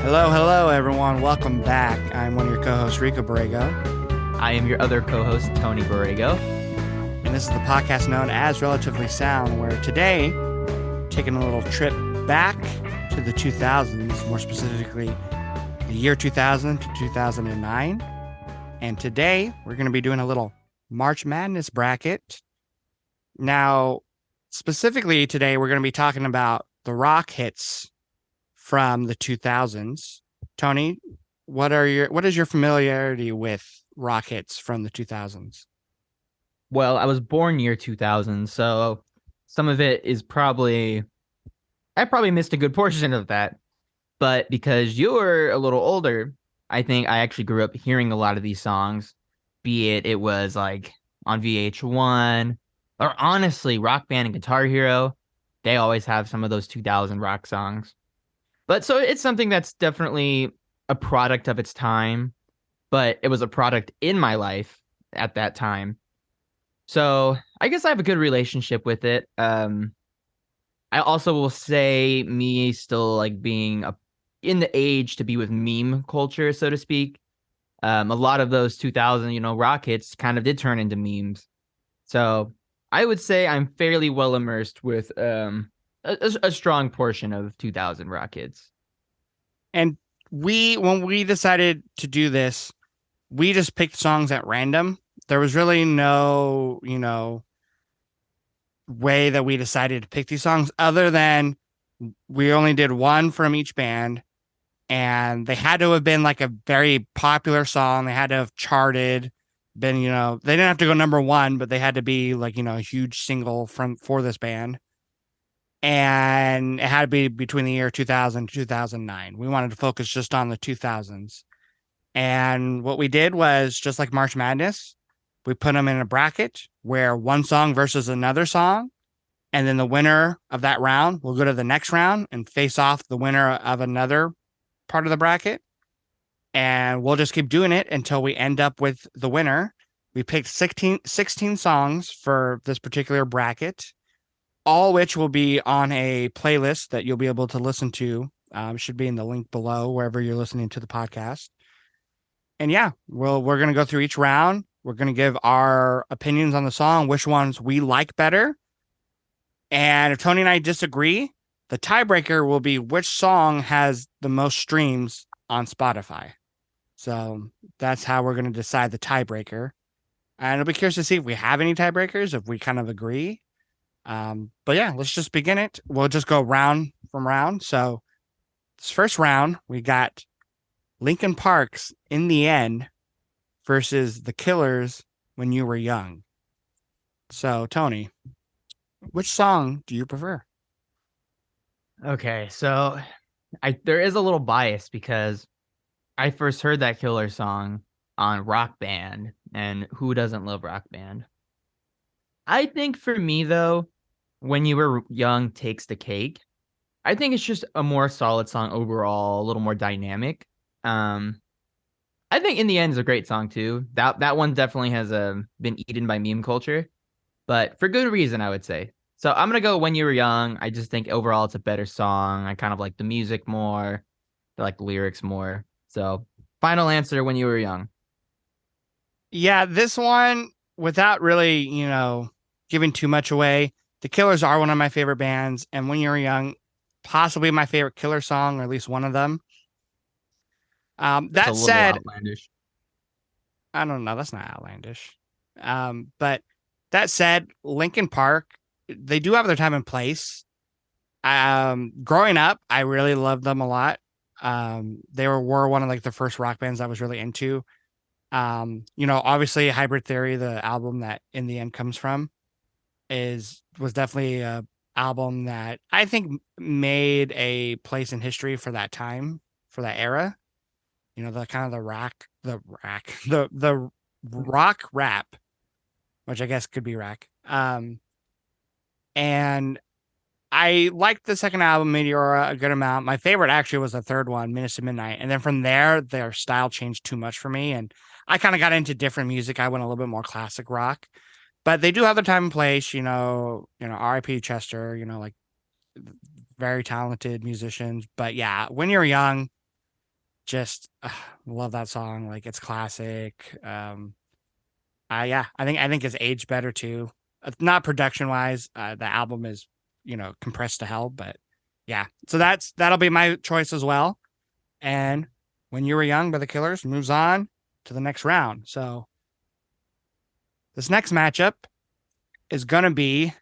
Hello, everyone. Welcome back. I'm one of your co-hosts, Rico Borrego, I am your other co-host, Tony Borrego. and this is the podcast known as Relatively Sound, where today, taking a little trip back to the 2000s, more specifically, the year 2000 to 2009. And today, we're going to be doing a little March Madness bracket. Now, specifically today, we're going to be talking about the rock hits from the 2000s. Tony, what is your familiarity with rock hits from the 2000s? Well, I was born year 2000, so some of it is I probably missed a good portion of that. But because you're a little older, I think I actually grew up hearing a lot of these songs, be it was like on VH1 or honestly, Rock Band and Guitar Hero. They always have some of those 2000 rock songs. But so it's something that's definitely a product of its time, but it was a product in my life at that time. So I guess I have a good relationship with it. I also will say me still like being in the age to be with meme culture, so to speak. A lot of those 2000, rock hits kind of did turn into memes. So I would say I'm fairly well immersed with a strong portion of 2000 rock hits. And when we decided to do this, we just picked songs at random. There was really no, way that we decided to pick these songs other than we only did one from each band, and they had to have been like a very popular song. They had to have charted, been, they didn't have to go number one, but they had to be like, a huge single for this band. And it had to be between the year 2000 and 2009. We wanted to focus just on the 2000s. And what we did was, just like March Madness, we put them in a bracket where one song versus another song. And then the winner of that round will go to the next round and face off the winner of another part of the bracket. And we'll just keep doing it until we end up with the winner. We picked 16 songs for this particular bracket, all which will be on a playlist that you'll be able to listen to. Should be in the link below wherever you're listening to the podcast. And yeah, we're going to go through each round. We're going to give our opinions on the song, which ones we like better. And if Tony and I disagree, the tiebreaker will be which song has the most streams on Spotify. So that's how we're going to decide the tiebreaker. And I'll be curious to see if we have any tiebreakers, if we kind of agree. But yeah, let's just begin it. We'll just go round from round. So this first round, we got Linkin Park's In the End versus The Killers When You Were Young. So, Tony, which song do you prefer? Okay, so there is a little bias because I first heard that Killer song on Rock Band, and who doesn't love Rock Band? I think for me though, When You Were Young takes the cake. I think it's just a more solid song overall, a little more dynamic. Um, I think In the End is a great song too. That one definitely has been eaten by meme culture, but for good reason, I would say. So I'm gonna go When You Were Young. I just think overall it's a better song. I kind of like the music more, I like the lyrics more. So final answer, When You Were Young. Yeah, this one, without really, giving too much away, The Killers are one of my favorite bands. And When You Were Young, possibly my favorite Killer song, or at least one of them. That's a That little said, outlandish. I don't know. That's not outlandish. But that said, Linkin Park, they do have their time and place. Growing up, I really loved them a lot. They were one of like the first rock bands I was really into. Obviously Hybrid Theory, the album that In the End comes from, was definitely a album that I think made a place in history for that time, for that era. The kind of the rock rap, which I guess could be rack. And I liked the second album, Meteora, a good amount. My favorite actually was the third one, Minutes to Midnight. And then from there, their style changed too much for me. And I kind of got into different music. I went a little bit more classic rock. But they do have their time and place, R.I.P. Chester, like very talented musicians. But yeah, When You're Young, Just love that song. Like it's classic. Yeah, I think it's aged better too. Not production wise. The album is compressed to hell, but yeah. So that'll be my choice as well. And When You Were Young by the Killers moves on to the next round. So this next matchup is gonna be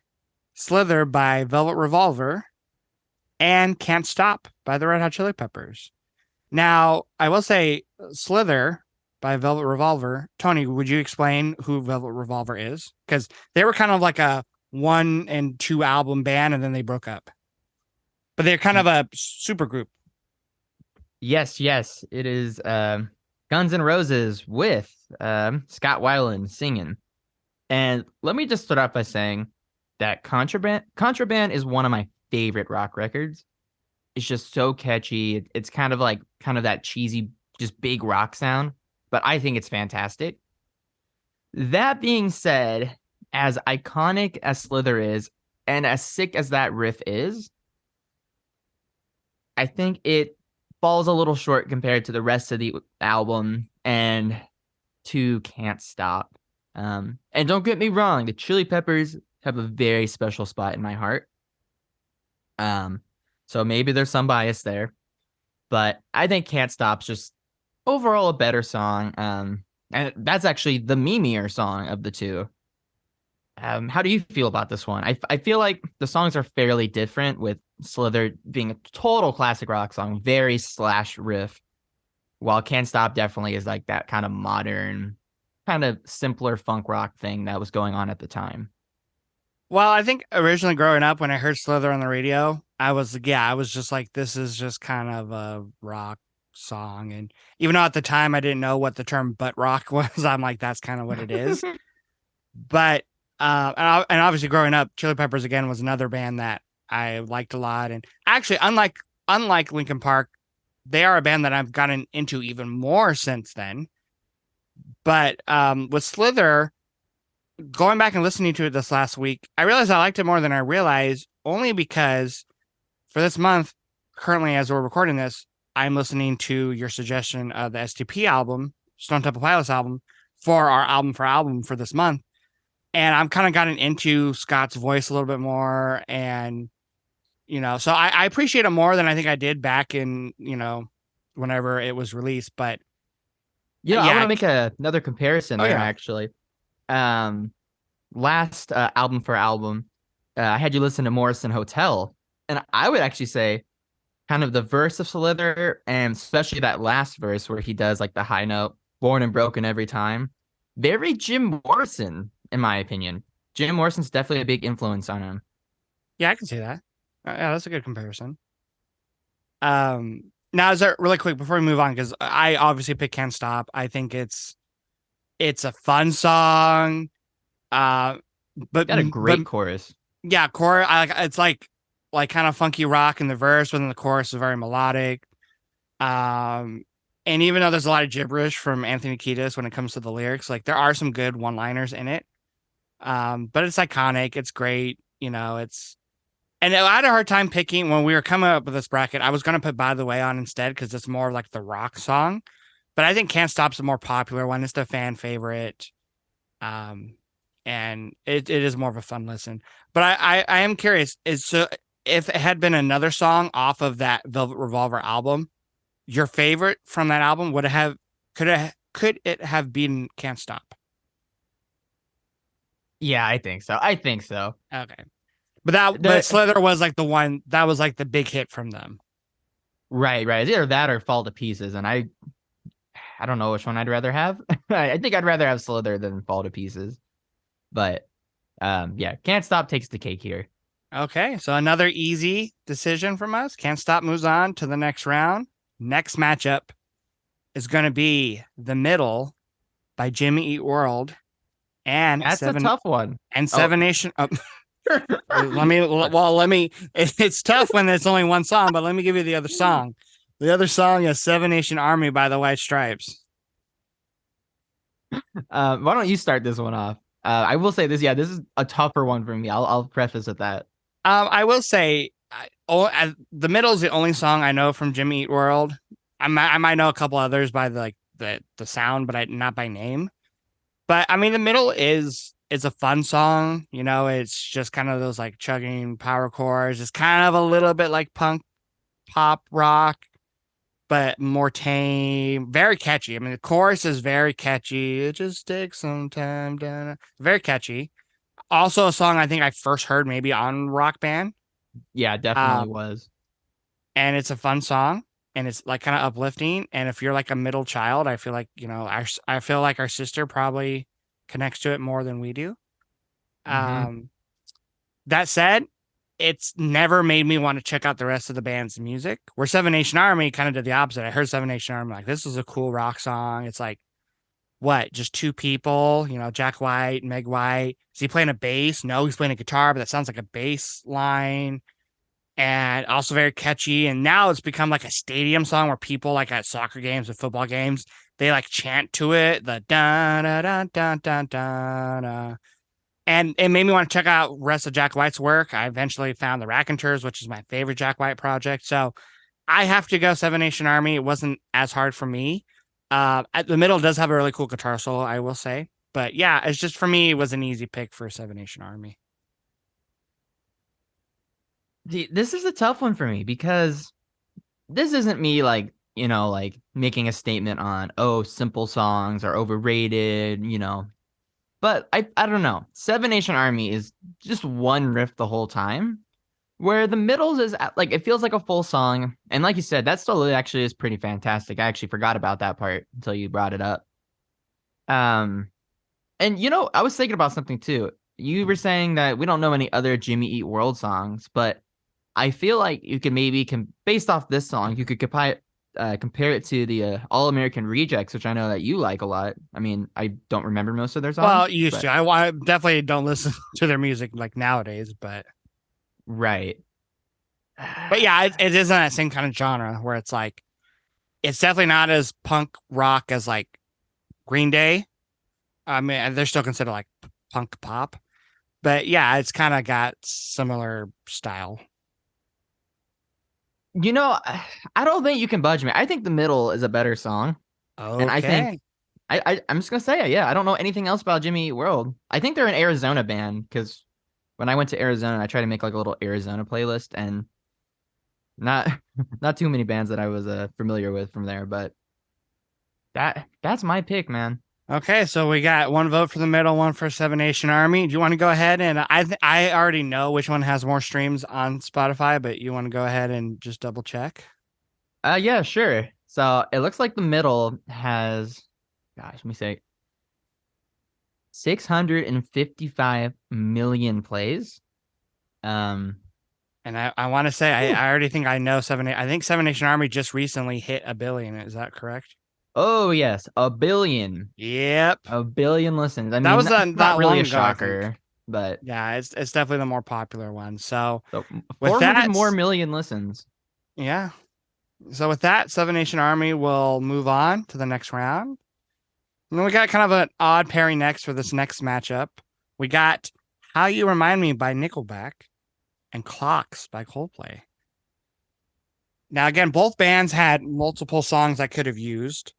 Slither by Velvet Revolver and Can't Stop by the Red Hot Chili Peppers. Now, I will say Slither by Velvet Revolver. Tony, would you explain who Velvet Revolver is? Because they were kind of like a 1 and 2 album band and then they broke up. But they're kind of a super group. Yes, yes, it is Guns N' Roses with Scott Weiland singing. And let me just start off by saying that Contraband is one of my favorite rock records. It's just so catchy. It's kind of that cheesy, just big rock sound, but I think it's fantastic. That being said, as iconic as Slither is, and as sick as that riff is, I think it falls a little short compared to the rest of the album and to Can't Stop. And don't get me wrong, the Chili Peppers have a very special spot in my heart. So maybe there's some bias there, but I think Can't Stop's just overall a better song. And that's actually the memeier song of the two. How do you feel about this one? I feel like the songs are fairly different, with Slither being a total classic rock song, very slash riff, while Can't Stop definitely is like that kind of modern, kind of simpler funk rock thing that was going on at the time. Well, I think originally growing up when I heard Slither on the radio, I was just like, this is just kind of a rock song. And even though at the time I didn't know what the term butt rock was, I'm like, that's kind of what it is. But and obviously growing up, Chili Peppers again was another band that I liked a lot. And actually, unlike Linkin Park, they are a band that I've gotten into even more since then. But with Slither, going back and listening to it this last week, I realized I liked it more than I realized, only because for this month, currently as we're recording this, I'm listening to your suggestion of the STP album, Stone Temple Pilots album, for our album for this month. And I'm kind of gotten into Scott's voice a little bit more. And, so I appreciate it more than I think I did back in, whenever it was released. But I want yeah. to make another comparison Oh, there, yeah. actually. Last album for album, I had you listen to Morrison Hotel, and I would actually say kind of the verse of Slither, and especially that last verse where he does like the high note, born and broken every time. Very Jim Morrison, in my opinion. Jim Morrison's definitely a big influence on him. Yeah, I can see that. Yeah, that's a good comparison. Now is there really quick before we move on, because I obviously pick Can't Stop. I think it's a fun song. But Got a great chorus. yeah, it's like kind of funky rock in the verse, but then the chorus is very melodic. And even though there's a lot of gibberish from Anthony Kiedis when it comes to the lyrics, like there are some good one-liners in it. But it's iconic. It's great. And I had a hard time picking when we were coming up with this bracket. I was going to put By the Way on instead because it's more like the rock song. But I think Can't Stop's a more popular one. It's the fan favorite. And it is more of a fun listen. But I am curious, so if it had been another song off of that Velvet Revolver album, your favorite from that album could it have been Can't Stop? Yeah, I think so. I think so. Okay. But Slither was like the one that was like the big hit from them. Right. It's either that or Fall to Pieces, and I don't know which one I'd rather have. I think I'd rather have Slither than Fall to Pieces. But yeah, Can't Stop takes the cake here. Okay, so another easy decision from us. Can't Stop moves on to the next round. Next matchup is going to be The Middle by Jimmy Eat World and That's a Seven tough one. and Seven Nation. Oh. Let me. It's tough when there's only one song, but let me give you the other song. The other song is Seven Nation Army by the White Stripes. Why don't you start this one off? I will say this. Yeah, this is a tougher one for me. I'll preface with that. I will say, The Middle is the only song I know from Jimmy Eat World. I might know a couple others by the sound, but not by name. But I mean, the middle is a fun song. You know, it's just kind of those like chugging power chords. It's kind of a little bit like punk pop rock, but more tame. Very catchy. I mean, the chorus is very catchy. It just takes some time. Very catchy. Also, a song I think I first heard maybe on Rock Band. Yeah, definitely Um, was. and it's a fun song and it's like kind of uplifting. And if you're like a middle child, I feel like, I feel like our sister probably connects to it more than we do. Hmm. Um, that said, it's never made me want to check out the rest of the band's music. Where Seven Nation Army kind of did the opposite. I heard Seven Nation Army like this is a cool rock song. It's like what, just two people, Jack White, Meg White. Is he playing a bass? No, he's playing a guitar, but that sounds like a bass line and also very catchy. And now it's become like a stadium song where people like at soccer games and football games, they like chant to it, the da da da da da da da. And it made me want to check out rest of Jack White's work. I eventually found the Raconteurs, which is my favorite Jack White project. So I have to go Seven Nation Army. It wasn't as hard for me. At the middle does have a really cool guitar solo, I will say. But yeah, it's just for me, it was an easy pick for Seven Nation Army. This is a tough one for me because this isn't me like, like making a statement on, oh, simple songs are overrated, But I don't know. Seven Nation Army is just one riff the whole time. Where the middles is like it feels like a full song. And like you said, that still actually is pretty fantastic. I actually forgot about that part until you brought it up. Um and I was thinking about something too. You were saying that we don't know any other Jimmy Eat World songs, but I feel like you could maybe based off this song, you could compare it to the All American Rejects, which I know that you like a lot. I mean, I don't remember most of their Well, songs, used to. but I definitely don't listen to their music like nowadays, right. but yeah, it is in that same kind of genre where it's like it's definitely not as punk rock as like Green Day. I mean, they're still considered like punk pop, but yeah, it's kind of got similar style. You know, I don't think you can budge me. I think the middle is a better song, and I think Okay. I'm just gonna say it. Yeah, I don't know anything else about Jimmy Eat World. I think they're an Arizona band because when I went to Arizona, I tried to make like a little Arizona playlist, and not not too many bands that I was familiar with from there. But that's my pick, man. Okay, so we got one vote for the middle, one for Seven Nation Army. Do you want to go ahead and I already know which one has more streams on Spotify, but you want to go ahead and just double check? Yeah, sure. So it looks like the middle has, gosh, let me say, 655 million plays. Um, And I want to say I already think I know I think Seven Nation Army just recently hit 1 billion. Is that correct? oh yes, a billion. Yep. A billion listens. I That mean, was that's not not really long a ago, I think. shocker, but Yeah, it's definitely the more popular one. So so with 400 that, more million listens. yeah. So with that, Seven Nation Army will move on to the next round. And then we got kind of an odd pairing next for this next matchup. We got How You Remind Me by Nickelback and Clocks by Coldplay. Now, again, both bands had multiple songs I could have used.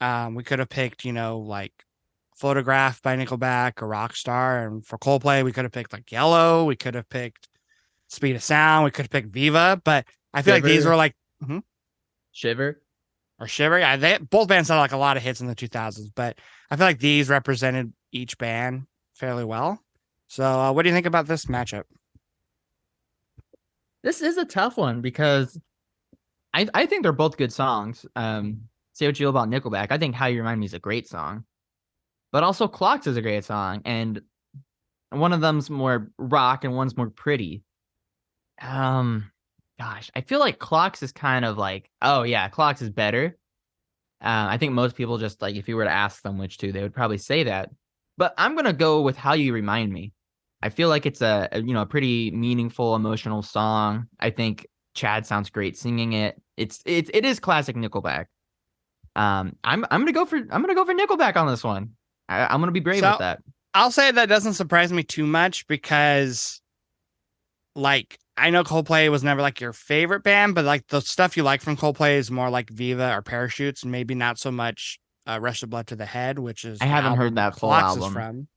We could have picked, like Photograph by Nickelback or Rockstar. And for Coldplay, we could have picked like Yellow. We could have picked Speed of Sound. We could have picked Viva. But I feel like these were Shiver, like, mhm, shiver. or Shiver. Yeah, both bands had like a lot of hits in the 2000s, but I feel like these represented each band fairly well. So, what do you think about this matchup? This is a tough one because I think they're both good songs. Say what you will about Nickelback. I think How You Remind Me is a great song, but also Clocks is a great song, and one of them's more rock and one's more pretty. Um, Gosh, I feel like Clocks is kind of like, oh yeah, Clocks is better. I think most people just like if you were to ask them which two, they would probably say that. But I'm gonna go with How You Remind Me. I feel like it's a pretty meaningful, emotional song. I think Chad sounds great singing it. It is classic Nickelback. I'm gonna go for Nickelback on this one. I'm gonna be brave with So, that. I'll say that doesn't surprise me too much because, like, I know Coldplay was never like your favorite band, but like the stuff you like from Coldplay is more like Viva or Parachutes, maybe not so much Rush of Blood to the Head, which is I the haven't heard album that full Clocks is album. from.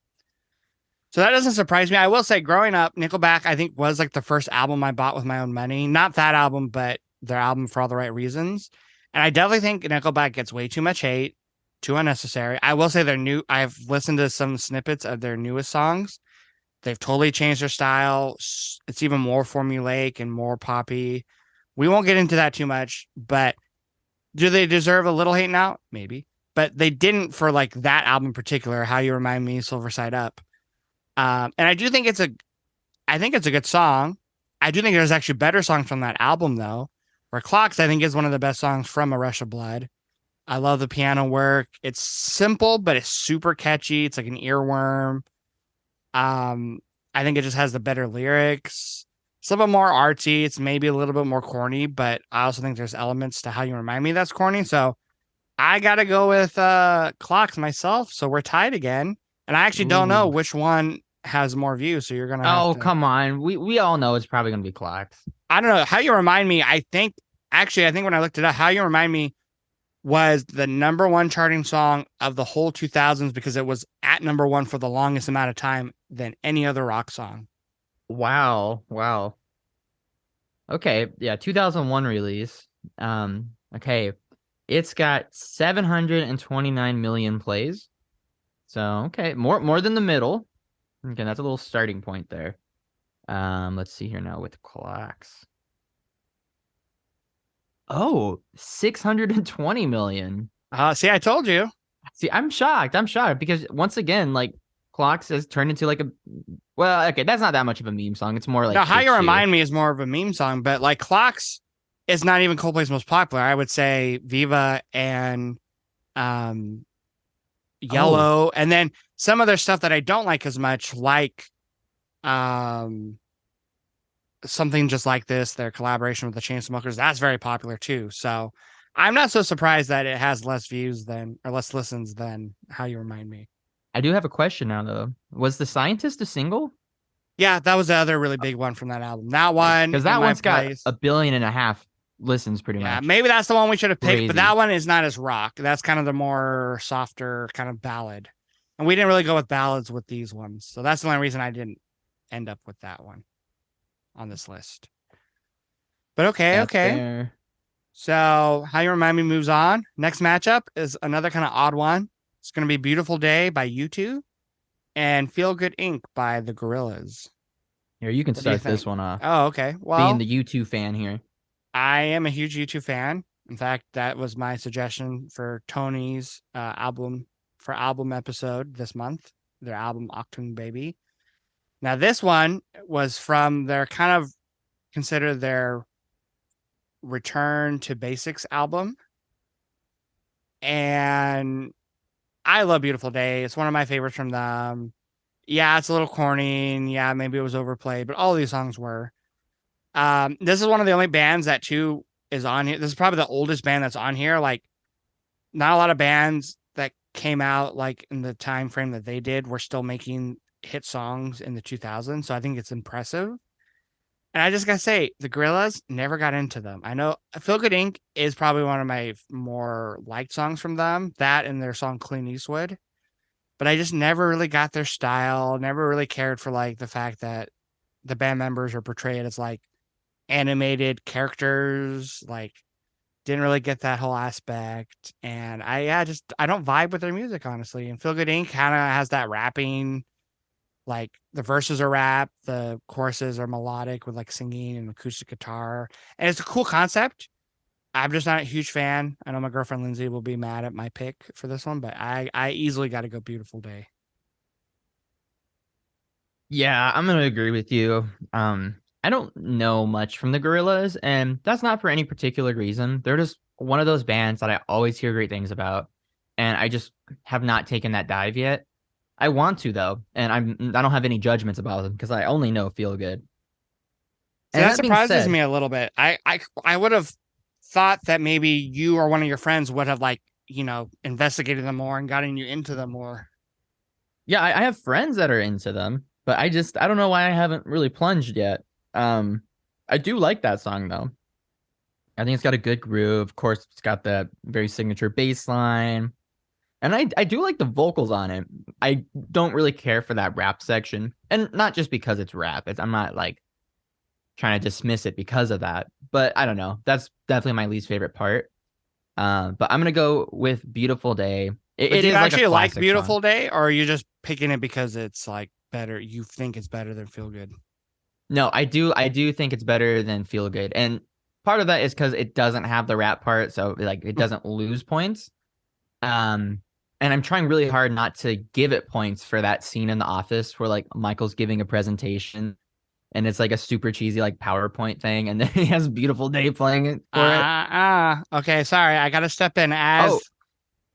So that doesn't surprise me. I will say, growing up, Nickelback I think was like the first album I bought with my own money. Not that album, but their album For All the Right Reasons. And I definitely think Nickelback gets way too much hate, too unnecessary. I will say their new. I've listened to some snippets of their newest songs. They've totally changed their style. It's even more formulaic and more poppy. We won't get into that too much, but do they deserve a little hate now? Maybe. But they didn't for like that album in particular, How You Remind Me, Silver Side Up. And I do think I think it's a good song. I do think there's actually better songs from that album though. Where Clocks, I think, is one of the best songs from A Rush of Blood. I love the piano work. It's simple, but it's super catchy. It's like an earworm. Um, I think it just has the better lyrics. It's a little bit more artsy. It's maybe a little bit more corny, but I also think there's elements to How You Remind Me that's corny. So I gotta go with Clocks myself. So we're tied again. And I actually don't know Ooh. which one has more views. So you're gonna have Oh, to come on. We all know it's probably gonna be Clocks. I don't know. How You Remind Me, I think when I looked it up, How You Remind Me was the number one charting song of the whole 2000s because it was at number one for the longest amount of time than any other rock song. Wow. Wow. Okay, yeah, 2001 release. Okay. It's got 729 million plays. So, okay, more than the middle. Okay, that's a little starting point there. Let's see here now with Clocks. Oh, 620 million. See, I told you. See, I'm shocked. I'm shocked because once again, like Clocks has turned into like a well, okay, that's not that much of a meme song. It's more like Now, How You kids cheer. Remind Me is more of a meme song, but like Clocks is not even Coldplay's most popular. I would say Viva and um, Oh, Yellow, and then some other stuff that I don't like as much, like um, something just like this, their collaboration with the Chainsmokers, that's very popular too. So I'm not so surprised that it has less views than or less listens than How You Remind Me. I do have a question now though. Was The Scientist a single? Yeah, that was the other really big one from that album. That one Because in that my one's got a place. billion and a half listens pretty Yeah, much. maybe that's the one we should have picked, but Crazy. that one is not as rock. That's kind of the more softer kind of ballad. And we didn't really go with ballads with these ones. So that's the only reason I didn't end up with that one on this list. But okay, That's okay. fair. So How You Remind Me moves on. Next matchup is another kind of odd one. It's going to be Beautiful Day by U2 and Feel Good Inc. by the Gorillas. Here, you can What do you start this think? one off. Oh, okay. Being Well, the U2 fan here. I am a huge U2 fan. In fact, that was my suggestion for Tony's album episode this month, their album Octung Baby. Now, this one was from their kind of considered their Return to Basics album. And I love Beautiful Day. It's one of my favorites from them. Yeah, it's a little corny, and yeah, maybe it was overplayed, but all these songs were. This is one of the only bands that too is on here. This is probably the oldest band that's on here. Like, not a lot of bands that came out like in the time frame that they did were still making hit songs in the 2000s. So I think it's impressive. And I just gotta say, the Gorillas never got into them. I know Feel Good Inc. is probably one of my more liked songs from them. That and their song Clean Eastwood. But I just never really got their style. Never really cared for like the fact that the band members are portrayed as like animated characters. Like, didn't really get that whole aspect. And I don't vibe with their music honestly. And Feel Good Inc. kind of has that rapping, like the verses are rap, the choruses are melodic with like singing and acoustic guitar. And it's a cool concept. I'm just not a huge fan. I know my girlfriend Lindsay will be mad at my pick for this one, but I easily got to go Beautiful Day. Yeah, I'm gonna agree with you. I don't know much from the Gorillas, and that's not for any particular reason. They're just one of those bands that I always hear great things about, and I just have not taken that dive yet. I want to though, and I don't have any judgments about them because I only know Feel Good. So And that that being surprises said, me a little bit. I would have thought that maybe you or one of your friends would have like, investigated them more and gotten you into them more. yeah, I have friends that are into them, but I don't know why I haven't really plunged yet. Um, I do like that song though. I think it's got a good groove. Of course, it's got that very signature bass line. And I do like the vocals on it. I don't really care for that rap section. And not just because it's rap. I'm not like trying to dismiss it because of that. But I don't know. That's definitely my least favorite part. But I'm gonna go with Beautiful Day. But It do you is like a actually like classic song. Beautiful Day, or are you just picking it because it's like better? You think it's better than Feel Good? No, I do think it's better than Feel Good. And part of that is because it doesn't have the rap part, so like it doesn't lose points. Um, and I'm trying really hard not to give it points for that scene in the office where like Michael's giving a presentation and it's like a super cheesy like PowerPoint thing, and then he has Beautiful Day playing it for it. Okay, sorry, I gotta step in Oh,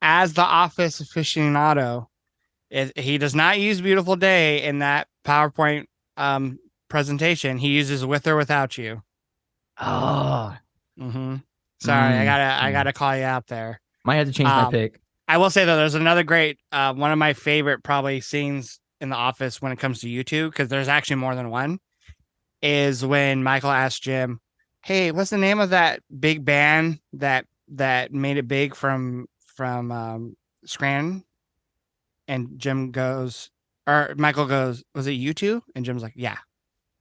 as the Office aficionado. He does not use Beautiful Day in that PowerPoint um presentation. He uses With or Without You. oh, Mm-hmm. Sorry, mm, I mm. gotta call you out there. Might have to change my Um, pick. I will say though, there's another great one of my favorite probably scenes in The Office when it comes to YouTube, because there's actually more than one, is when Michael asks Jim, "Hey, what's the name of that big band that made it big from Scranton?" And Jim goes, or Michael goes, "Was it you two?" And Jim's like, "Yeah,"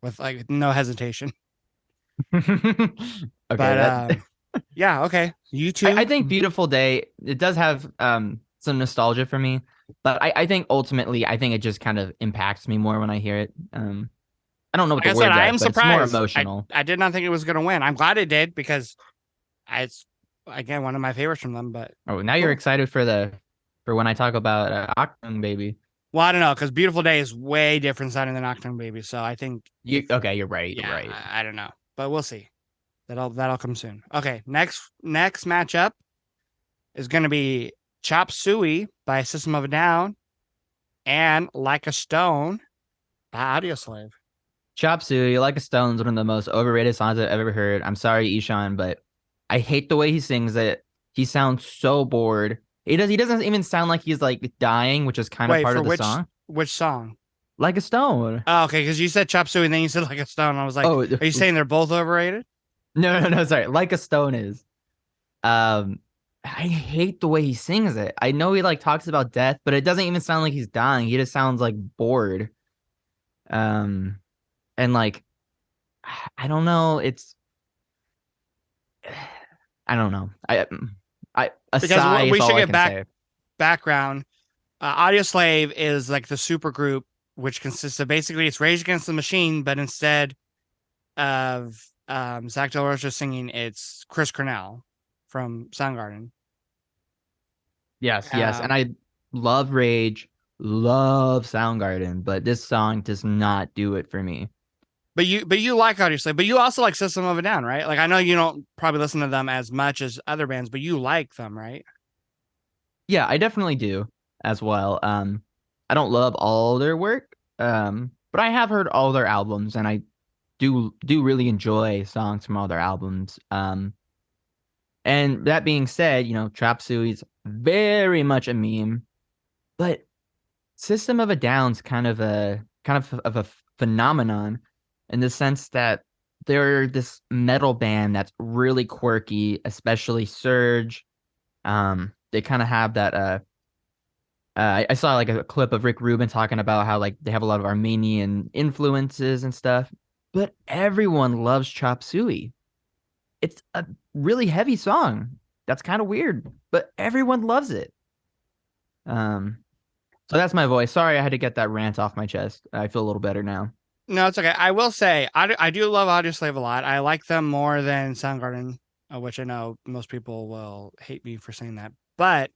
with like no hesitation. Okay, But that yeah, okay, you I two. think Beautiful Day, it does have some nostalgia for me, but I think ultimately I think it just kind of impacts me more when I hear it. I don't know what Like the I said, words I are, am but it's more surprised. emotional. I did not think it was going to win. I'm glad it did because it's again one of my favorites from them. But Oh, now you're cool. excited for when I talk about Octung Baby. Well, I don't know because Beautiful Day is way different sounding than Nocturne Baby. So I think You if okay, you're right, you're yeah, right. I don't know, but we'll see. That'll come soon. Okay, next matchup is going to be Chop Suey by System of a Down and Like a Stone by Audioslave. Chop Suey, Like a Stone's one of the most overrated songs I've ever heard. I'm sorry, Ishan, but I hate the way he sings it. He sounds so bored. He doesn't even sound like he's like dying, which is kind of Wait, part for of the song. which song? Like a Stone. Oh, okay, because you said Chop Suey and then you said Like a Stone. I was like, Oh, are you saying they're both overrated? no, sorry. Like a Stone is. Um, I hate the way he sings it. I know he like talks about death, but it doesn't even sound like he's dying. He just sounds like bored. Um, and like I don't know. I don't know. I a Because sigh is we all should I get can say. background. Audioslave is like the super group, which consists of basically it's Rage Against the Machine, but instead of Zach De La Rocha singing, it's Chris Cornell from Soundgarden. Yes, and I love Rage, love Soundgarden, but this song does not do it for me. But you like Audioslave, but you also like System of a Down, right? Like I know you don't probably listen to them as much as other bands, but you like them, right? Yeah, I definitely do as well. I don't love all their work, but I have heard all their albums, and I do really enjoy songs from all their albums. And that being said, Chop Suey's very much a meme, but System of a Down's kind of a phenomenon in the sense that they're this metal band that's really quirky, especially Surge. They kind of have that I saw like a clip of Rick Rubin talking about how like they have a lot of Armenian influences and stuff, but everyone loves Chop Suey. It's a really heavy song. That's kind of weird, but everyone loves it. Um, so that's my voice. Sorry, I had to get that rant off my chest. I feel a little better now. No, it's okay. I will say I do love Audioslave a lot. I like them more than Soundgarden, which I know most people will hate me for saying that. But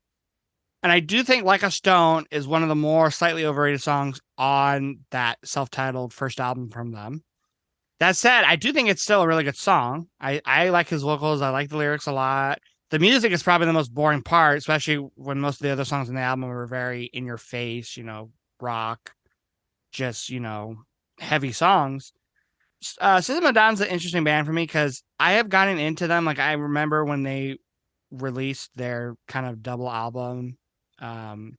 and I do think Like a Stone is one of the more slightly overrated songs on that self-titled first album from them. That said, I do think it's still a really good song. I like his vocals. I like the lyrics a lot. The music is probably the most boring part, especially when most of the other songs in the album are very in your face, rock, just, heavy songs. System of a Down's an interesting band for me because I have gotten into them. Like I remember when they released their kind of double album. Um,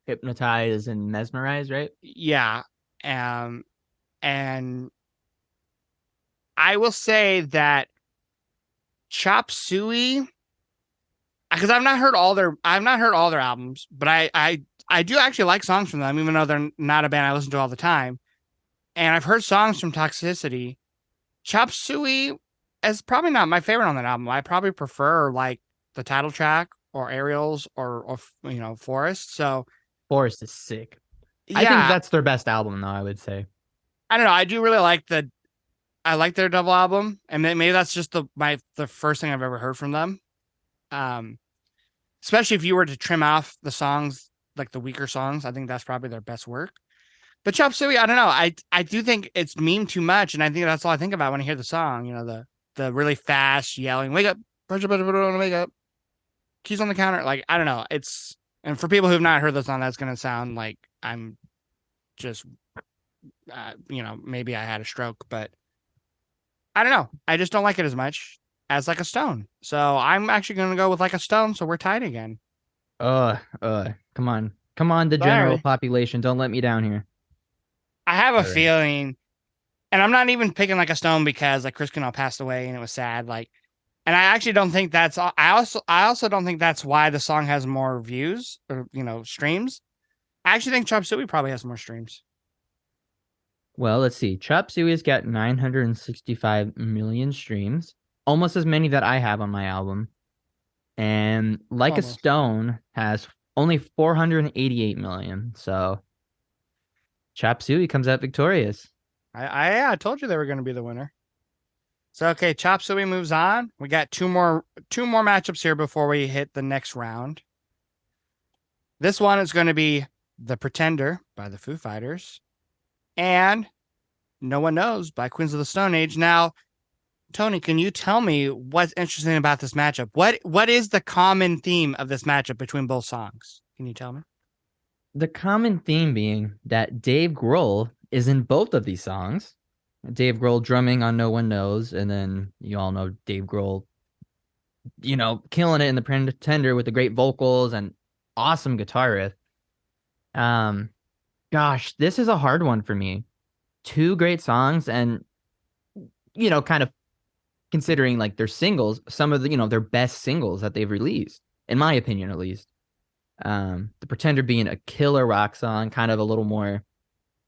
Hypnotize and mesmerize, right? yeah. And I will say that Chop Suey, because I've not heard all their albums, but I do actually like songs from them, even though they're not a band I listen to all the time. And I've heard songs from Toxicity. Chop Suey is probably not my favorite on that album. I probably prefer like the title track or Aerials or Forest. So Forest is sick. I think yeah, that's their best album, though, I would say. I don't know. I do really like I like their double album, and maybe that's just the first thing I've ever heard from them. Um, Especially if you were to trim off the songs, like the weaker songs, I think that's probably their best work. But Chop Suey, I don't know. I do think it's meme too much, and I think that's all I think about when I hear the song. The really fast yelling, "Wake up, wake up, keys on the counter." Like I don't know. And for people who've not heard the song, that's gonna sound like I'm just maybe I had a stroke, but I don't know. I just don't like it as much as like a Stone. So I'm actually gonna go with like a Stone. So we're tied again. Come on. Come on, the general Sorry. population. Don't let me down here. I have a All right. feeling, and I'm not even picking like a Stone because like Chris Cornell passed away and it was sad. Like, and I actually don't think that's. I also don't think that's why the song has more views or streams. I actually think Chop Suey probably has more streams. Well, let's see. Chop Suey's got 965 million streams, almost as many that I have on my album. And Like a Almost. Stone has only 488 million. So Chop Suey comes out victorious. I told you they were going to be the winner. So okay, Chop Suey moves on. We got two more matchups here before we hit the next round. This one is going to be The Pretender by the Foo Fighters and No One Knows by Queens of the Stone Age. Now, Tony, can you tell me what's interesting about this matchup? What is the common theme of this matchup between both songs? Can you tell me? The common theme being that Dave Grohl is in both of these songs. Dave Grohl drumming on No One Knows, and then you all know Dave Grohl, killing it in The Pretender with the great vocals and awesome guitar riff. Um, Gosh, this is a hard one for me. Two great songs, and kind of considering like their singles, some of their best singles that they've released, in my opinion, at least. The Pretender being a killer rock song, kind of a little more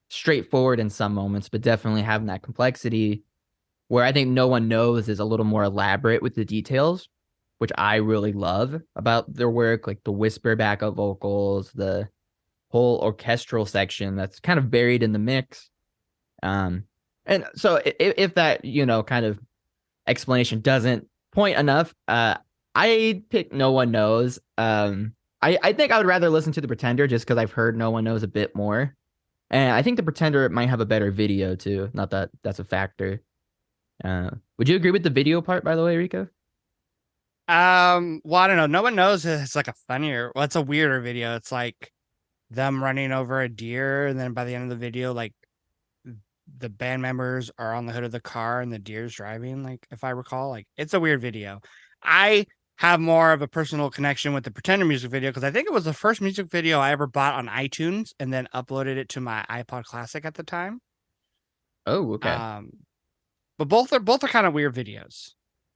straightforward in some moments, but definitely having that complexity. Where I think No One Knows is a little more elaborate with the details, which I really love about their work, like the whisper backup vocals, the whole orchestral section that's kind of buried in the mix. And so if that, kind of explanation doesn't point enough, I pick No One Knows. I think I would rather listen to The Pretender just because I've heard No One Knows a bit more. And I think The Pretender might have a better video too. Not that that's a factor. Would you agree with the video part, by the way, Rico? Well, I don't know. No One Knows. It's like a funnier. Well, it's a weirder video. It's like them running over a deer, and then by the end of the video, like the band members are on the hood of the car and the deer's driving. Like if I recall, like it's a weird video. I have more of a personal connection with the Pretender music video because I think it was the first music video I ever bought on iTunes and then uploaded it to my iPod Classic at the time. Oh, okay. Um, but both are kind of weird videos.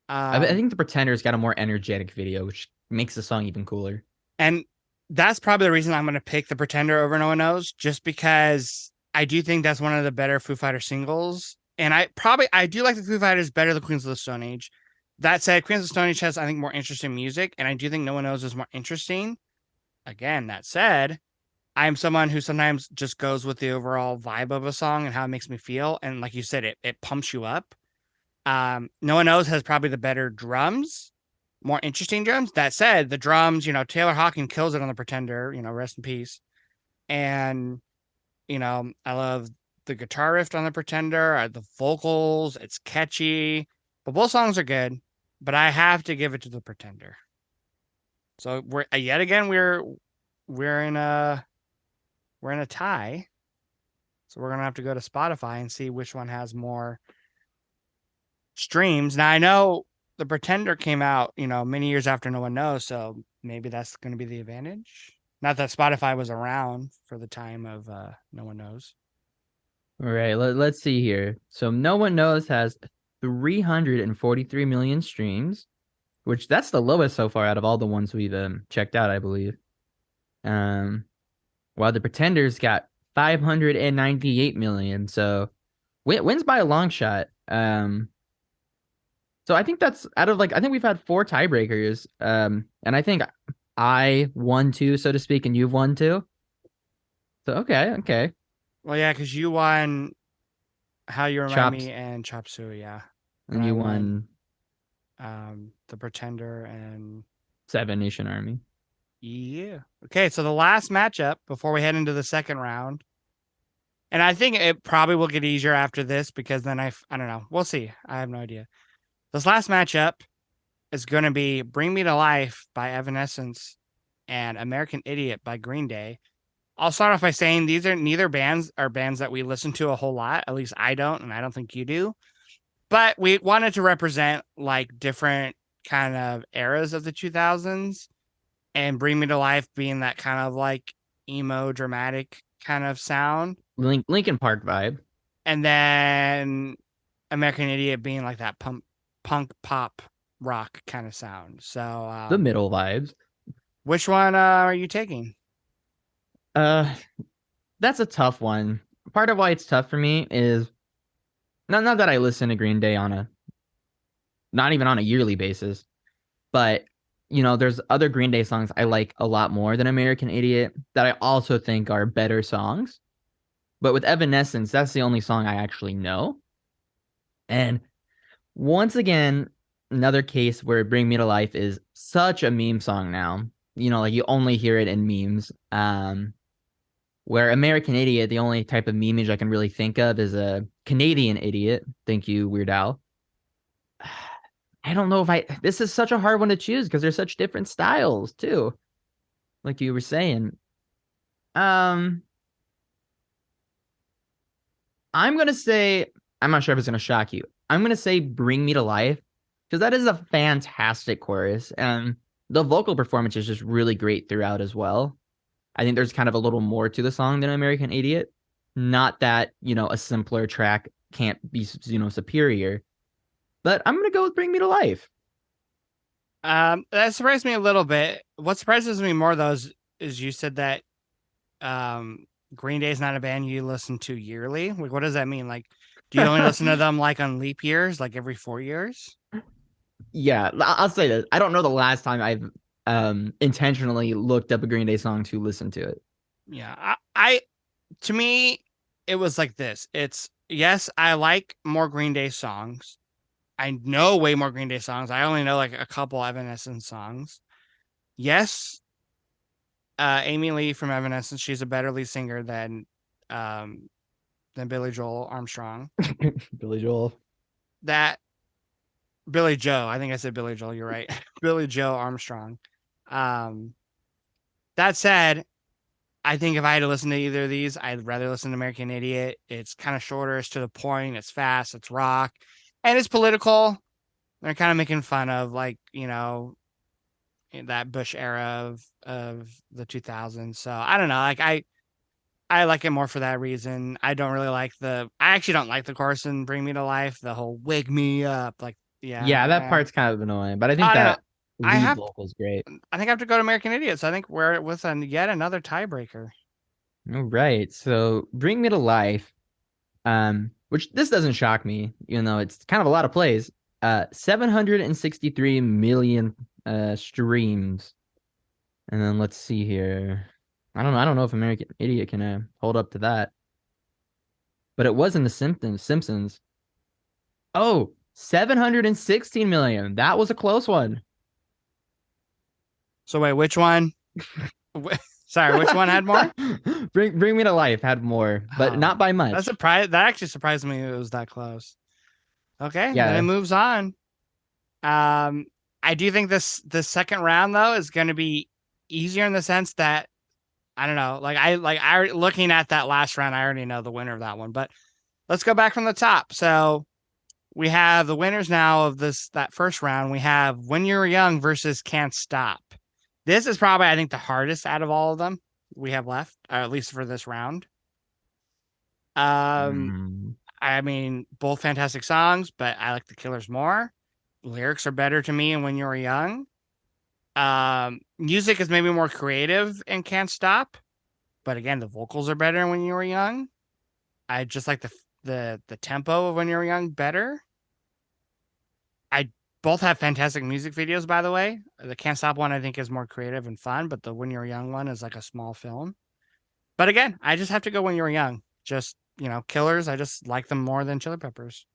I Um, think The Pretender's got a more energetic video, which makes the song even cooler. and that's probably the reason I'm going to pick the Pretender over No One Knows, just because I do think that's one of the better Foo Fighters singles, and I do like the Foo Fighters better than Queens of the Stone Age. That said, Queens of the Stone Age has I think more interesting music, and I do think No One Knows is more interesting. Again, that said, I am someone who sometimes just goes with the overall vibe of a song and how it makes me feel, and like you said, it pumps you up. No One Knows has probably the better drums, more interesting drums. That said, the drums, Taylor Hawkins kills it on the Pretender, rest in peace. And, I love the guitar riff on the Pretender, the vocals, it's catchy. But both songs are good, but I have to give it to the Pretender. So we're yet again we're in a we're in a tie. So we're gonna have to go to Spotify and see which one has more streams. Now I know the Pretender came out, many years after No One Knows, so maybe that's going to be the advantage. Not that Spotify was around for the time of No One Knows. All right, let's see here. So No One Knows has 343 million streams, which that's the lowest so far out of all the ones we've checked out, I believe. Um, while the Pretenders got 598 million, so wins by a long shot. So I think that's out of like I think we've had four tiebreakers. And I think I won two, so to speak, and you've won two. So okay. Well, yeah, because you won How You Remind Chops Me and Chop Suey, yeah. And and I you won won The Pretender and Seven Nation Army. yeah. Okay, so the last matchup before we head into the second round, and I think it probably will get easier after this because then I don't know. We'll see. I have no idea. This last matchup is going to be Bring Me to Life by Evanescence and American Idiot by Green Day. I'll start off by saying these are neither bands are bands that we listen to a whole lot. At least I don't, and I don't think you do. But we wanted to represent like different kind of eras of the 2000s, and Bring Me to Life being that kind of like emo dramatic kind of sound, Lincoln Park vibe. and then American Idiot being like that punk pop rock kind of sound. So The middle vibes. which one are you taking? Uh, that's a tough one. Part of why it's tough for me is not that I listen to Green Day on a not even on a yearly basis, but there's other Green Day songs I like a lot more than American Idiot that I also think are better songs. But with Evanescence, that's the only song I actually know. And once again, another case where Bring Me to Life is such a meme song now. Like you only hear it in memes. Where American Idiot, the only type of memeage I can really think of is a Canadian Idiot. Thank you, Weird Al. I don't know if this is such a hard one to choose because there's such different styles too. Like you were saying. Um, I'm gonna say, I'm not sure if it's gonna shock you. I'm gonna say Bring Me to Life because that is a fantastic chorus. And the vocal performance is just really great throughout as well. I think there's kind of a little more to the song than American Idiot. Not that, a simpler track can't be, superior. But I'm going to go with Bring Me to Life. That surprised me a little bit. What surprises me more though is you said that Green Day is not a band you listen to yearly. Like, what does that mean? Like, do you only listen to them like on leap years, like every 4 years? Yeah, I'll say this. I don't know the last time I've intentionally looked up a Green Day song to listen to it. Yeah, I to me, it was like this. It's yes, I like more Green Day songs. I know way more Green Day songs. I only know like a couple Evanescence songs. Yes, Amy Lee from Evanescence, she's a better lead singer than Billy Joel Armstrong. Billy Joel. That Billy Joe, I think I said Billy Joel. You're right, Billy Joe Armstrong. Um, that said, I think if I had to listen to either of these, I'd rather listen to American Idiot. It's kind of shorter, it's to the point, it's fast, it's rock, and it's political. They're kind of making fun of like, that Bush era of the 2000s. So I don't know. Like I like it more for that reason. I don't really like I actually don't like the chorus in Bring Me to Life, the whole wake me up. Like, Yeah, that yeah. part's kind of annoying, but I think I don't know. that I lead have vocal is great. I think I have to go to American Idiot. So I think we're with yet another tiebreaker. All right. So Bring Me to Life, which this doesn't shock me, even though it's kind of a lot of plays. 763 million streams. And then let's see here. I don't know if American Idiot can hold up to that. But it was in the Simpsons. Oh, 716 million. That was a close one. So wait, which one? Sorry, which one had more? Bring Me to Life had more, but Oh, not by much. that actually surprised me it was that close. Okay, then it Yeah. moves on. I do think this second round though is going to be easier in the sense that I don't know, I looking at that last round, I already know the winner of that one. But let's go back from the top. So we have the winners now of that first round. We have When You Were Young versus Can't Stop. This is probably I think the hardest out of all of them we have left, or at least for this round. Um, Mm. I mean, both fantastic songs, but I like the Killers more. Lyrics are better to me and When You Were Young. Music is maybe more creative and Can't Stop, but again, the vocals are better When You Were Young. I just like the tempo of When You Were Young better. I both have fantastic music videos, by the way. The Can't Stop one I think is more creative and fun, but the When You Were Young one is like a small film. But again, I just have to go When You Were Young. Just, Killers, I just like them more than Chili Peppers.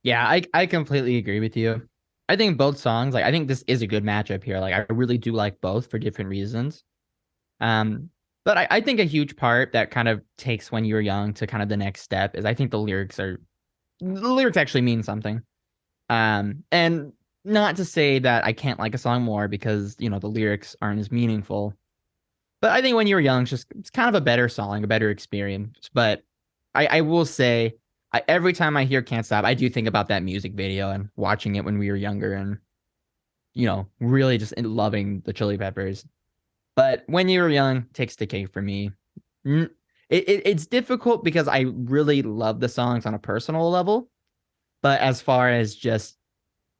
Yeah, I completely agree with you. I think both songs, like I think this is a good matchup here. Like I really do like both for different reasons. Um, but I think a huge part that kind of takes When You're Young to kind of the next step is I think the lyrics actually mean something. And not to say that I can't like a song more because, the lyrics aren't as meaningful. But I think When You Were Young, it's kind of a better song, a better experience. But I will say, every time I hear Can't Stop, I do think about that music video and watching it when we were younger and, really just loving the Chili Peppers. But When You Were Young takes the cake for me. It's difficult because I really love the songs on a personal level. But as far as just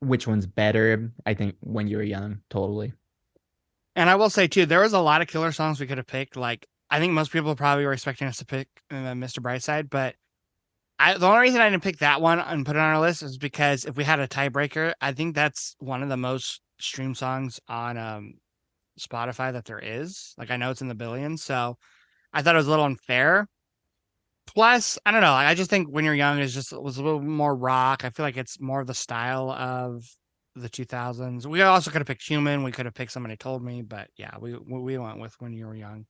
which one's better, I think When You Were Young, totally. And I will say too, there was a lot of killer songs we could have picked. Like I think most people probably were expecting us to pick Mr. Brightside, but the only reason I didn't pick that one and put it on our list is because if we had a tiebreaker, I think that's one of the most streamed songs on Spotify that there is. Like I know it's in the billions, so I thought it was a little unfair. Plus, I don't know. I just think When You're Young was a little more rock. I feel like it's more of the style of the 2000s. We also could have picked Human. We could have picked Somebody Told Me, but yeah, we went with When You Were Young.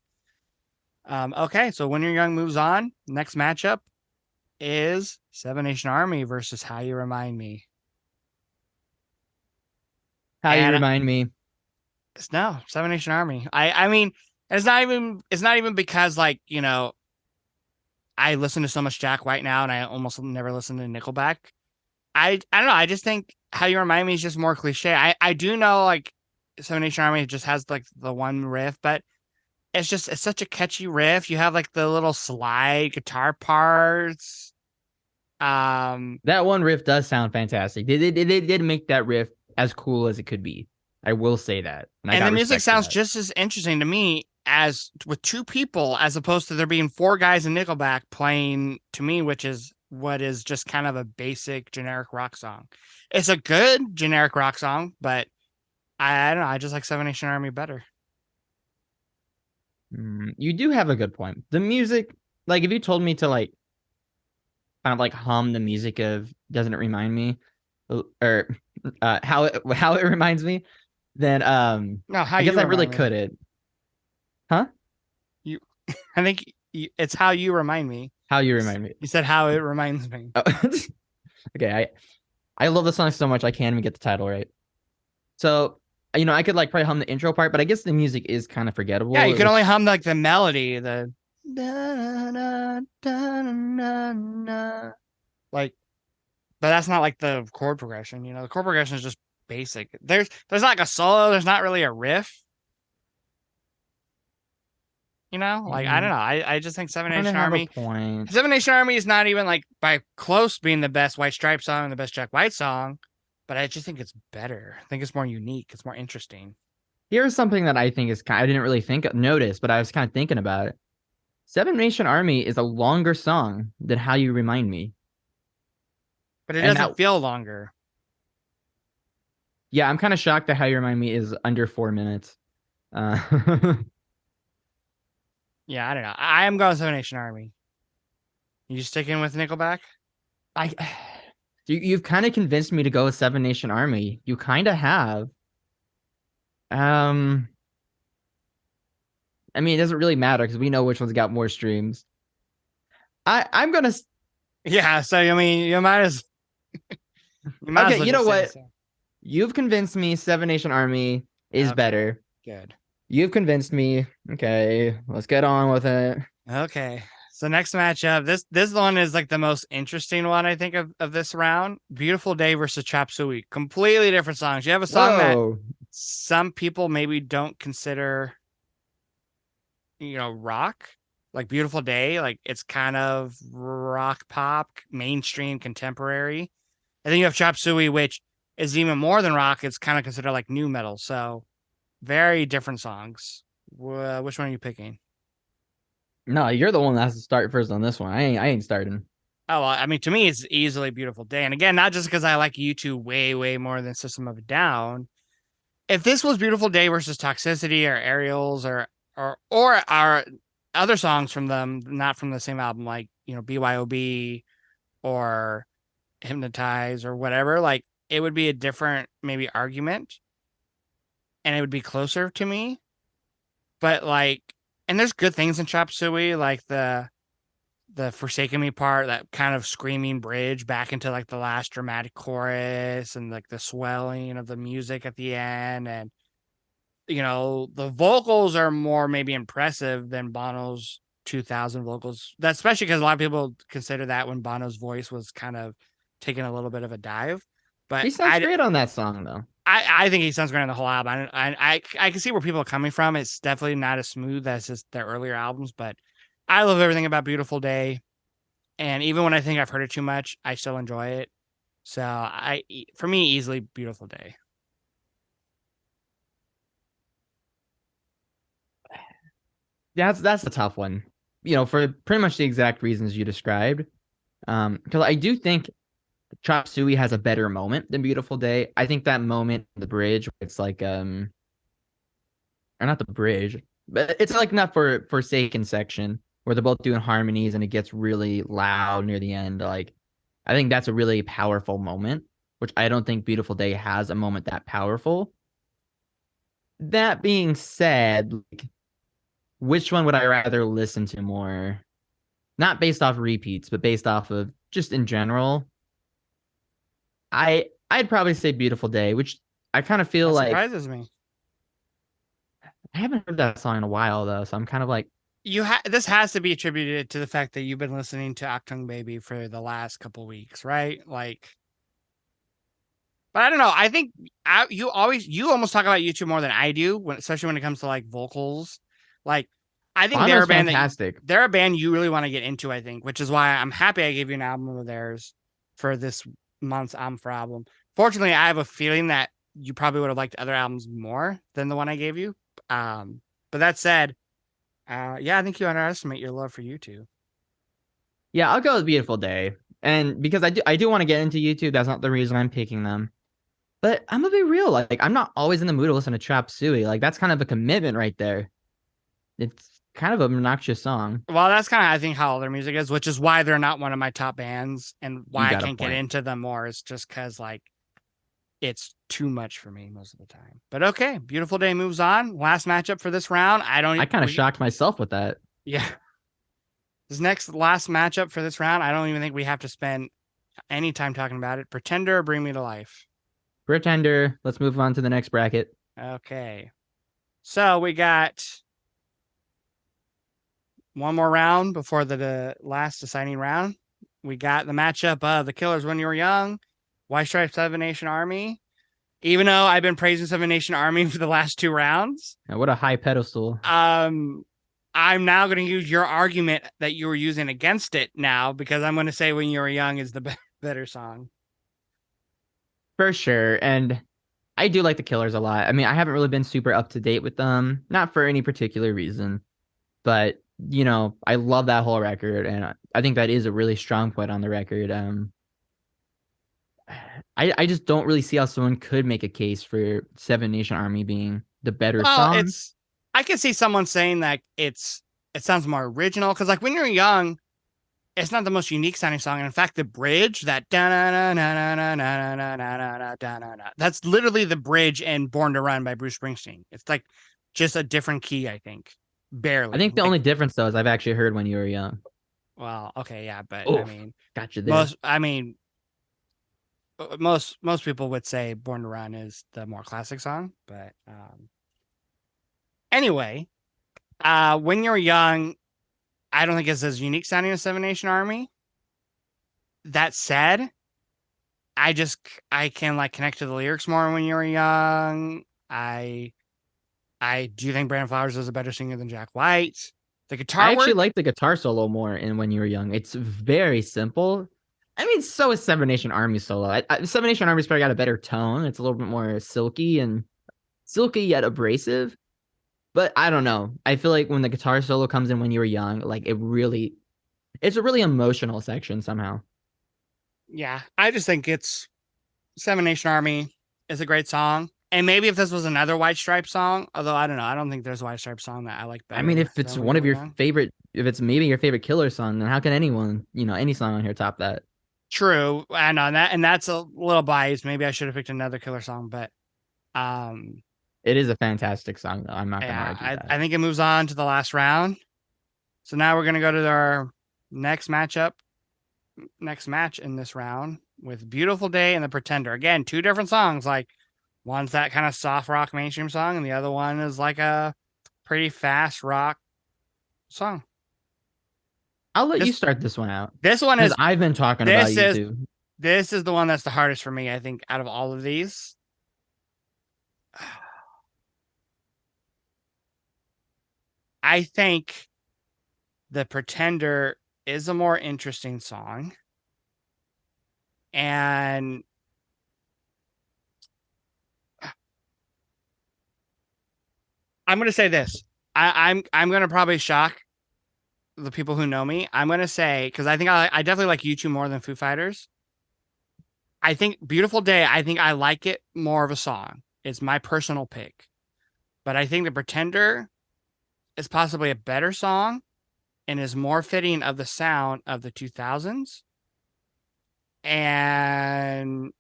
Okay, so When You're Young moves on. Next matchup is Seven Nation Army versus How You Remind Me. How You And Remind Me. it's no Seven Nation Army. I mean, it's not even because like I listen to so much Jack White now, and I almost never listen to Nickelback. I don't know. I just think How You Remind Me is just more cliche. I do know like Seven Nation Army just has like the one riff, but it's such a catchy riff. You have like the little slide guitar parts. Um, That one riff does sound fantastic. They did make that riff as cool as it could be. I will say that. And I and the got music respect for sounds that. just as interesting to me as with two people, as opposed to there being four guys in Nickelback playing to me, which is what is just kind of a basic generic rock song. It's a good generic rock song, but I don't know. I just like Seven Nation Army better. You do have a good point. The music, like if you told me to like kind of like hum the music of Doesn't It Remind Me or how it reminds me, then No, How I guess You I really Remind Me. couldn't. Huh? You, I think it's How You Remind Me. How You Remind Me. You said How It Reminds Me. Oh, okay, I love the song so much I can't even get the title right. So, I could like probably hum the intro part, but I guess the music is kind of Yeah, forgettable, you can only which hum like the melody, the da, da, da, da, da, like, but that's not like the chord progression. The chord progression is just basic. There's not like a solo. There's not really a riff. Like I don't you know. I just think kind of have a point. Seven Nation Army is not even like by close being the best White Stripe song and the best Jack White song, but I just think it's better. I think it's more unique. It's more interesting. Here's something that I think is I didn't really notice, but I was kind of thinking about it. Seven Nation Army is a longer song than How You Remind Me. But it And doesn't that, feel longer. yeah, I'm kind of shocked that How You Remind Me is under 4 minutes. Uh, Yeah, I don't know. I am going Seven Nation Army. You sticking with Nickelback? I, you've kind of convinced me to go with Seven Nation Army. You kind of have. Um, I mean, it doesn't really matter because we know which one's got more streams. I'm gonna. Yeah. So I mean, you might as Okay, well you know just say what? so. You've convinced me. Seven Nation Army is Okay. better. Good. You've convinced me. Okay, let's get on with it. Okay. So next matchup, this one is like the most interesting one I think of this round. Beautiful Day versus Chop Suey. Completely different songs. You have a song that Whoa. some people maybe don't consider, rock. Like Beautiful Day, like it's kind of rock pop, mainstream, contemporary. And then you have Chop Suey, which is even more than rock. It's kind of considered like new metal. So very different songs. Which one are you picking? No, you're the one that has to start first on this one. I ain't starting. Oh, well, I mean, to me, it's easily Beautiful Day. And again, not just because I like U2 way, way more than System of a Down. If this was Beautiful Day versus Toxicity or Aerials or our other songs from them, not from the same album, like, BYOB or Hypnotize or whatever, like it would be a different maybe argument and it would be closer to me. But like, and there's good things in Chop Suey, like the Forsaken Me part, that kind of screaming bridge back into like the last dramatic chorus and like the swelling of the music at the end. And, the vocals are more maybe impressive than Bono's 2000 vocals. That's especially because a lot of people consider that when Bono's voice was kind of taking a little bit of a dive. But He sounds great on that song though. I think he sounds great on the whole album. I can see where people are coming from. It's definitely not as smooth as just their earlier albums, but I love everything about Beautiful Day. And even when I think I've heard it too much, I still enjoy it. So for me, easily Beautiful Day. That's a tough one. For pretty much the exact reasons you described. Because I do think Chop Suey has a better moment than Beautiful Day. I think that moment, the bridge, it's like or not the bridge, but it's like not for Forsaken section where they're both doing harmonies and it gets really loud near the end. Like, I think that's a really powerful moment, which I don't think Beautiful Day has a moment that powerful. That being said, like, which one would I rather listen to more? Not based off repeats, but based off of just in general. I'd probably say Beautiful Day, which I kind of feel That like surprises me. I haven't heard that song in a while though, so I'm kind of like, This has to be attributed to the fact that you've been listening to Octung Baby for the last couple weeks, right? Like, but I don't know. I think you almost talk about YouTube more than I do, especially when it comes to like vocals. Like, I think Bono's fantastic. they're a band you really want to get into. I think, which is why I'm happy I gave you an album of theirs for this month's album for album. Fortunately, I have a feeling that you probably would have liked other albums more than the one I gave you. But that said, yeah, I think you underestimate your love for YouTube. Yeah, I'll go with Beautiful Day. And because I do want to get into YouTube, that's not the reason I'm picking them. But I'm gonna be real, like I'm not always in the mood to listen to Chop Suey. Like that's kind of a commitment right there. It's kind of an obnoxious song. Well, that's kind of I think how all their music is, which is why they're not one of my top bands and You why I got a can't get point. into them more. Is just because like it's too much for me most of the time. But okay, Beautiful Day moves on. Last matchup for this round. I I don't. kind of shocked myself with that. Yeah, this next last matchup for this round. I don't even think we have to spend any time talking about it. Pretender, or Bring Me to Life. Pretender. Let's move on to the next bracket. Okay, so we got one more round before the last deciding round. We got the matchup of the Killers When You Were Young, White Stripes, Seven Nation Army. Even though I've been praising Seven Nation Army for the last two rounds, Now, what a high pedestal. I'm now going to use your argument that you were using against it now because I'm going to say When You Were Young is the better song. For sure. And I do like the Killers a lot. I mean, I haven't really been super up to date with them, not for any particular reason, but I love that whole record, and I think that is a really strong point on the record. I just don't really see how someone could make a case for Seven Nation Army being the better Well, song. I can see someone saying that it sounds more original because like When You're Young, it's not the most unique sounding song. And in fact, the bridge, that that's literally the bridge in Born to Run by Bruce Springsteen. It's like just a different key, I think. I Barely. think the Like, only difference though is I've actually heard When You Were Young. well, okay, yeah, but I Oh, mean, got you there. most people would say Born to Run is the more classic song, but anyway, When You're Young, I don't think it's as unique sounding as Seven Nation Army. That said, I can like connect to the lyrics more when you were young. I do think Brandon Flowers is a better singer than Jack White. The I guitar actually work, like the guitar solo more in When You Were Young. It's very simple. I mean, so is Seven Nation Army solo. Seven Nation Army's probably got a better tone. It's a little bit more silky yet abrasive. But I don't know. I feel like when the guitar solo comes in When You Were Young, like it's a really emotional section somehow. yeah, I just think it's Seven Nation Army is a great song. And maybe if this was another White Stripe song, although I don't know, I don't think there's a White Stripe song that I like I mean, better if it's than When one You of Were your Young. favorite, if it's maybe your favorite Killer song, then how can anyone, any song on here top that? True, I know that, and that's a little biased. Maybe I should have picked another Killer song, but um, It is a fantastic song, though. I'm not going to yeah, argue I that. think it moves on to the last round. So now we're gonna go to our next matchup, next match in this round with "Beautiful Day" and "The Pretender." Again, two different songs. Like one's that kind of soft rock mainstream song, and the other one is like a pretty fast rock song. I'll let you This start this one out this one because is I've been talking about this you is too. this is the one that's the hardest for me. I think out of all of these, I think "The Pretender" is a more interesting song, and I'm gonna say this. I'm gonna probably shock the people who know me. I'm gonna say because I think I definitely like U2 more than Foo Fighters. I think "Beautiful Day." I think I like it more of a song. It's my personal pick, but I think "The Pretender" is possibly a better song and is more fitting of the sound of the 2000s. And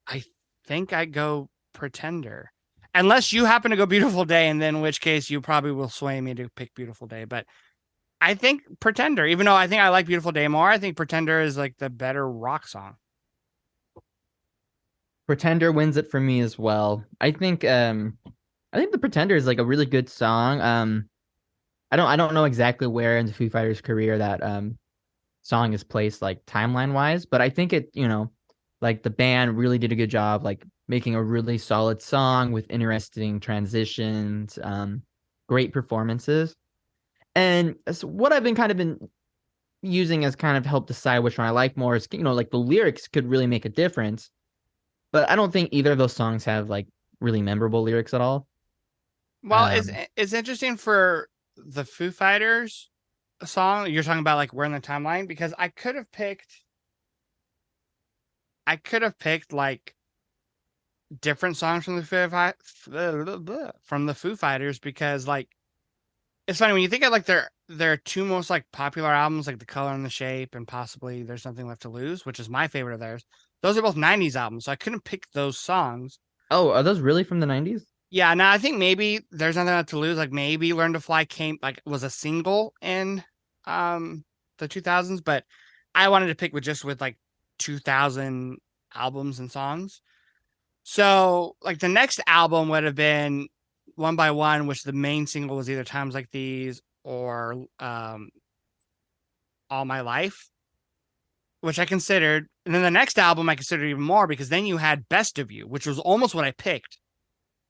I think I go Pretender. Unless you happen to go Beautiful Day, and then in which case you probably will sway me to pick Beautiful Day. But I think Pretender, even though I think I like Beautiful Day more, I think Pretender is like the better rock song. Pretender wins it for me as well. I think The Pretender is like a really good song. I don't know exactly where in the Foo Fighters career that song is placed like timeline wise, but I think like the band really did a good job like making a really solid song with interesting transitions, great performances. And so what I've been kind of been using as kind of help decide which one I like more is like the lyrics could really make a difference, but I don't think either of those songs have like really memorable lyrics at all. Well, Um, it's interesting for the Foo Fighters song. You're talking about like where in the timeline because I could have picked like different songs from the Foo Fighters because like it's funny when you think of like their two most like popular albums, like The Color and the Shape, and possibly There's Nothing Left to Lose, which is my favorite of theirs. Those are both '90s albums, so I couldn't pick those songs. oh, are those really from the 90s? Yeah, now I think maybe There's Nothing Left to Lose, like maybe Learn to Fly came like was a single in um the 2000s, but I wanted to pick with like 2000 albums and songs. So like the next album would have been One by One, which the main single was either Times Like These or All My Life, which I considered. And then the next album I considered even more because then you had Best of You, which was almost what I picked.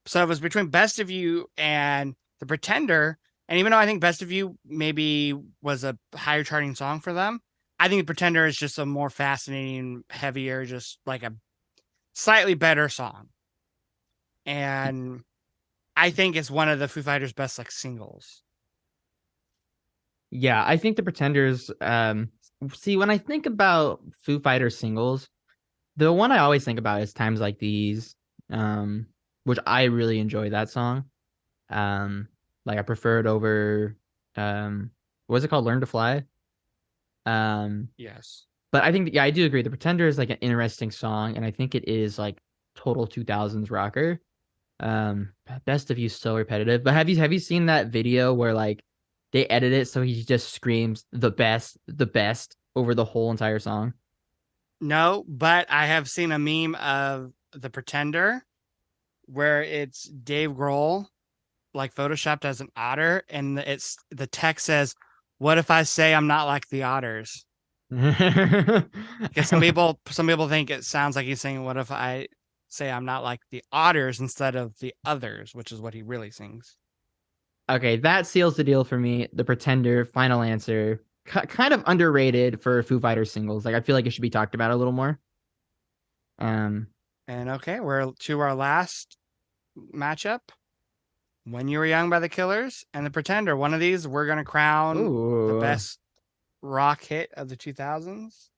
So it was between Best of You and The Pretender. And even though I think Best of You maybe was a higher charting song for them, I think The Pretender is just a more fascinating, heavier, just like a slightly better song. And I think it's one of the Foo Fighters' best like singles. Yeah, I think the Pretenders. See, when I think about Foo Fighters singles, the one I always think about is Times Like These, um, which I really enjoy that song. Um, like I prefer it over, what's it called? Learn to Fly. Um, Yes. but I think, yeah, I do agree. The Pretender is like an interesting song, and I think it is like total 2000s rocker. Um, Best of You is so repetitive. But have you seen that video where like they edit it so he just screams the best over the whole entire song? No, but I have seen a meme of The Pretender where it's Dave Grohl like photoshopped as an otter, and it's the text says, "What if I say I'm not like the otters?" Because some people think it sounds like he's saying, "What if I say I'm not like the otters instead of the others," which is what he really sings. Okay, that seals the deal for me. The Pretender, final answer. Kind of underrated for Foo Fighters singles. Like I feel like it should be talked about a little more. Um, And okay, we're to our last matchup. When You Were Young by the Killers and The Pretender. One of these we're gonna crown the ooh, best rock hit of the 2000s.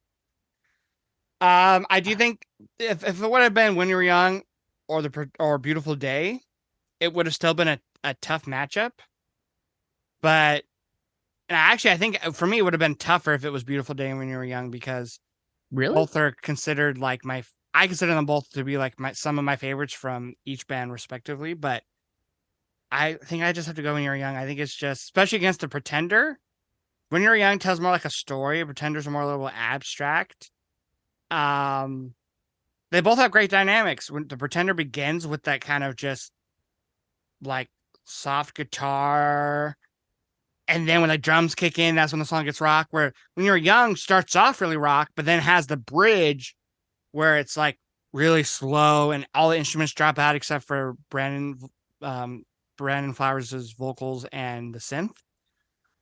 I do think if it would have been When You Were Young or Beautiful Day, it would have still been a tough matchup. But and actually, I think for me it would have been tougher if it was Beautiful Day and When You Were Young because really? both are considered like my. I consider them both to be like some of my favorites from each band respectively. But I think I just have to go When You Were Young. I think it's just especially against the Pretender. When You're Young tells more like a story. Pretenders are more a little abstract. Um, they both have great dynamics. When the Pretender begins with that kind of just like soft guitar, and then when the drums kick in, that's when the song gets rock. Where When You're Young starts off really rock, but then has the bridge where it's like really slow and all the instruments drop out except for um, Brandon Flowers' vocals and the synth.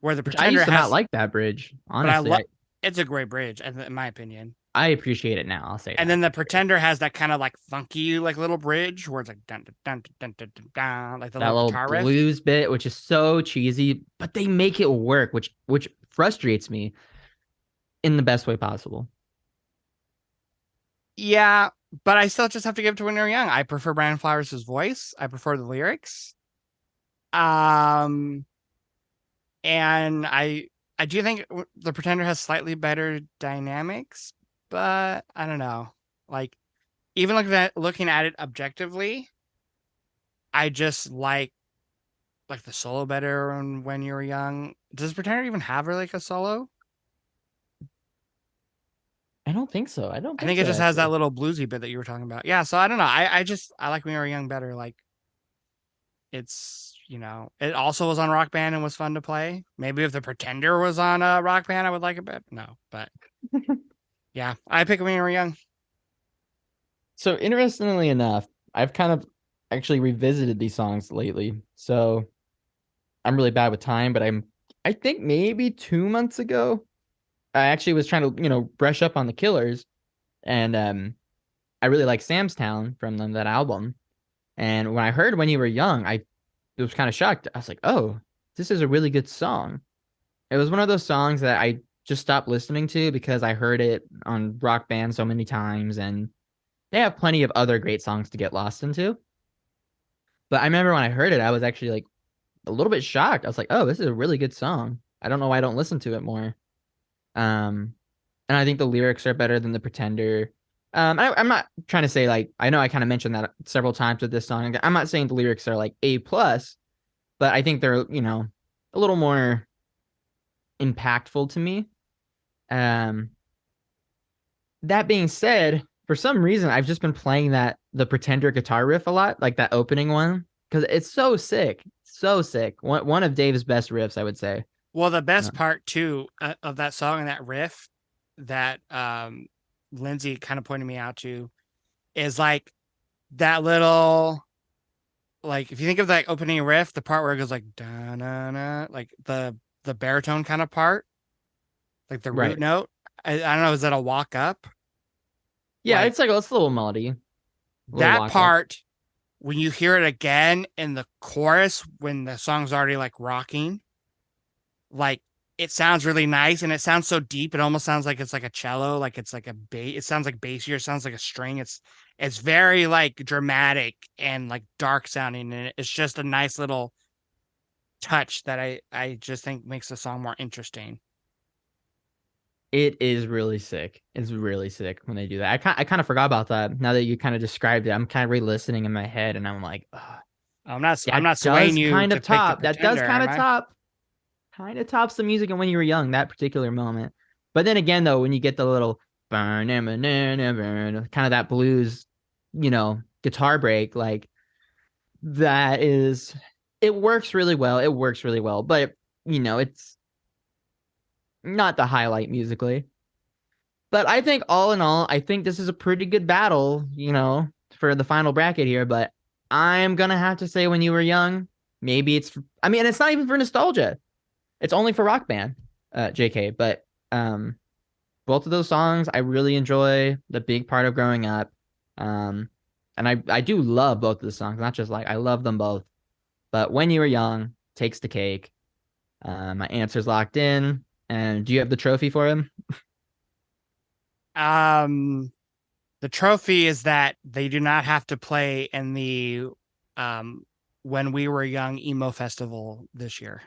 Where the Which I Pretender used to not has, like that bridge. but I Honestly, love. It's a great bridge, in my opinion. I appreciate it now. I'll say And that. then the Pretender has that kind of like funky like little bridge where it's like dun dun dun dun dun dun, dun like the That little little guitar riff. blues bit, which is so cheesy, but they make it work, which frustrates me in the best way possible. Yeah, but I still just have to give it to When You're Young. I prefer Brandon Flowers' voice. I prefer the lyrics. Um, and I do think the Pretender has slightly better dynamics, but I don't know. Like even looking at it objectively, I just like the solo better when you were young. Does Pretender even have like a solo? I don't think so. I don't I think think it so, just has that actually. little bluesy bit that you were talking about. Yeah, so I don't know. I like when you were young better. Like it's it also was on Rock Band and was fun to play. Maybe if the Pretender was on a Rock Band, I would like it better. No, but yeah, I pick when you were young. So interestingly enough, I've kind of actually revisited these songs lately. So I'm really bad with time, but I think maybe 2 months ago, I actually was trying to, brush up on the Killers, and I really like Sam's Town from them, that album. And when I heard When You Were Young, I was kind of shocked. I was like, oh, this is a really good song. It was one of those songs that I just stopped listening to because I heard it on Rock Band so many times, and they have plenty of other great songs to get lost into. But I remember when I heard it, I was actually like a little bit shocked. I was like, oh, this is a really good song. I don't know why I don't listen to it more. Um, and I think the lyrics are better than The Pretender. I'm not trying to say like I know I kind of mentioned that several times with this song. I'm not saying the lyrics are like A plus, but I think they're a little more impactful to me. Um, that being said, for some reason I've just been playing that the Pretender guitar riff a lot, like that opening one, because it's so sick, so sick. One of Dave's best riffs, I would say. Well, the Uh, best part too of that song and that riff that Lindsay kind of pointed me out to is like that little like if you think of that opening riff, the part where it goes like da na na, like the baritone kind of part, like the root right. note. I don't know, is that a walk up? Yeah, Like it's a little melody, a little that walk up. part when you hear it again in the chorus when the song's already like rocking, like it sounds really nice and it sounds so deep. It almost sounds like it's like a cello, like it's like a bass. It sounds like bassier. It sounds like a string. It's very like dramatic and like dark sounding, and it's just a nice little touch that I just think makes the song more interesting. It is really sick. It's really sick when they do that. I kind of forgot about that. Now that you kind of described it, I'm kind of re-listening in my head, and I'm like, oh, I'm that not swaying does you kind to of pick the top. That does Pretender, am I? kind of tops the music and When You Were Young, that particular moment. But then again, though, when you get the little burn, kind of that blues, guitar break, like that is, it works really well. It works really well, but it's not the highlight musically. But I think all in all, I think this is a pretty good battle, for the final bracket here. But I'm gonna have to say When You Were Young. Maybe it's I mean, it's not even for nostalgia. It's only for Rock Band, JK. But both of those songs I really enjoy. The big part of growing up. Um, and I do love both of the songs, not just like I love them both. But When You Were Young takes the cake. My answer's locked in. And do you have the trophy for him? Um, the trophy is that they do not have to play in the um when we were young emo festival this year.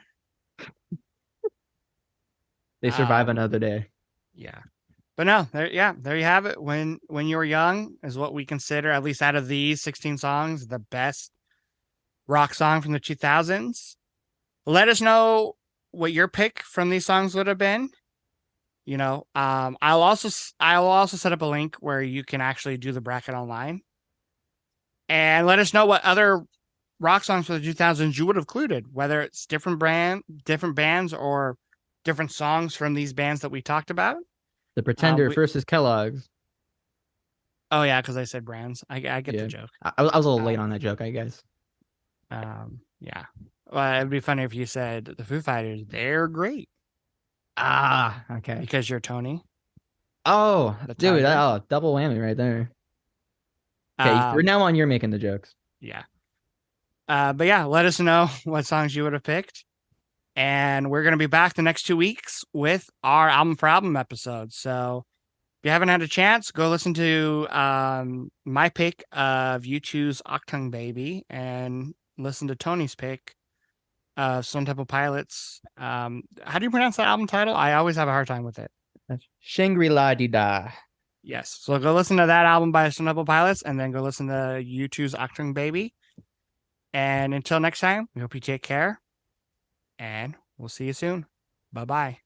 They survive another day. Yeah. But no, there you have it. When you were young is what we consider, at least out of these 16 songs, the best rock song from the 2000s. Let us know what your pick from these songs would have been. I'll also set up a link where you can actually do the bracket online, and let us know what other rock songs for the 2000s you would have included, whether it's different bands, or different songs from these bands that we talked about. The Pretender We versus Kellogg's. Oh yeah, because I said brands. I get the Yeah. joke. I was a little late Um, on that joke, I guess. yeah. Well, it'd be funny if you said the Foo Fighters. They're great Ah, okay. because you're Tony Oh, the dude, Tiger. double whammy right there. Okay, from Um, now on, you're making the jokes. yeah. But yeah, let us know what songs you would have picked. And we're going to be back the next 2 weeks with our album for album episode. So if you haven't had a chance, go listen to my pick of U2's Octung Baby, and listen to Tony's pick of Stone Temple Pilots. How do you pronounce that album title? I always have a hard time with it. Shangri-La Di Da. Yes. So go listen to that album by Stone Temple Pilots, and then go listen to U2's Octung Baby. And until next time, we hope you take care, and we'll see you soon. Bye bye.